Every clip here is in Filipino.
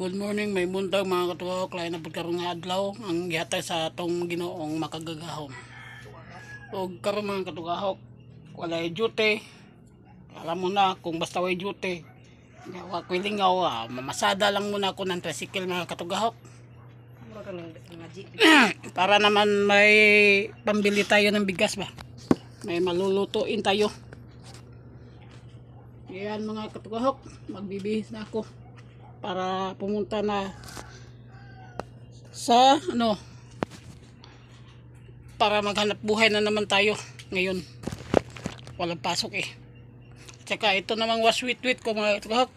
Good morning, may buntag mga katuwak. Lain na pagkaroon nga adlaw ang gihatag sa atong Ginoong makagagahom. O karon mga katuwak, walay duty. Alam mo na kung basta way duty. Wa ko'y lingaw, mamasada lang muna ako ng tricycle mga katugahok. Para naman may pambili tayo ng bigas ba. May malulutuin tayo. Yan mga katugahok, magbibihis na ako para pumunta na sa para maghanap buhay na naman tayo ngayon. Walang pasok eh. Tsaka ito namang waswit-wit ko mga katugahok.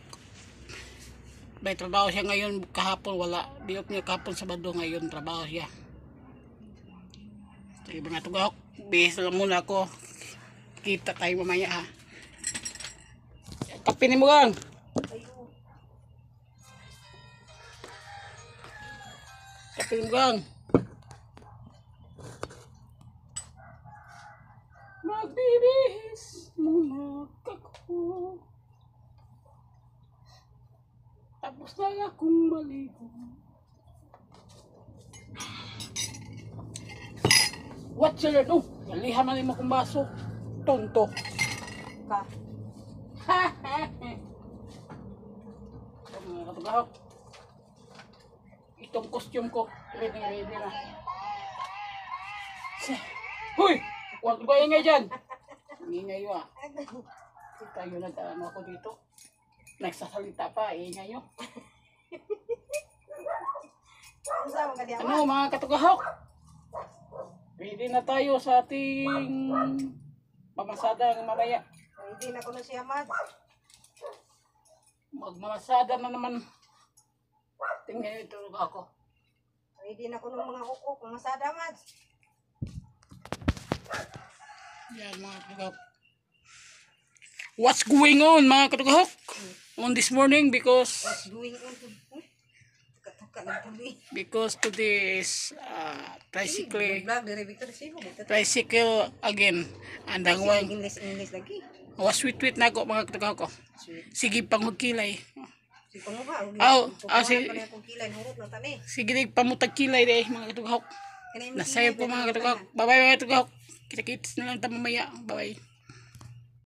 May trabaho siya ngayon, kahapon wala. Diop niya kahapon Sabado, ngayon trabaho siya. Sige mga katugahok, bihis lang muna ako. Kita tayo mamaya ha. Kapinin mo gang. Kapinin mo gang. Magbibihis muna ako. Tapos na akong maligo. What sila no? Galihan man mo kong baso. Tonto. Ka. Mga katugahok. Itong costume ko. Ready na. Huy! Huwag ba ingay dyan? Ingay yun ah. Tayo nag-ano ako dito. Nagsasalita pa, ingay nyo. Ano mga katugahok? Ready na tayo sa ating pamasadang mamaya. Ready na ko na siya, Mad. Magmamasada na naman. Tingnan ito ako. Ready na ko ng mga hukok, masada, Mad. Yan mga katugahok. What's going on mga katugahok? On this morning because What's going on? because today is tricycle Vlog dari Victor Sibo. tricycle again. Andang wang English lagi. waswit-wit na ako mga katugahok ko. Sige pang magkilay. Si panguha. Sige pamutag kilay deh mga katugahok. Nasayap ko mga katugahok. Bye bye mga katugahok. Kita-kits na lang tayo mamaya. Bye bye.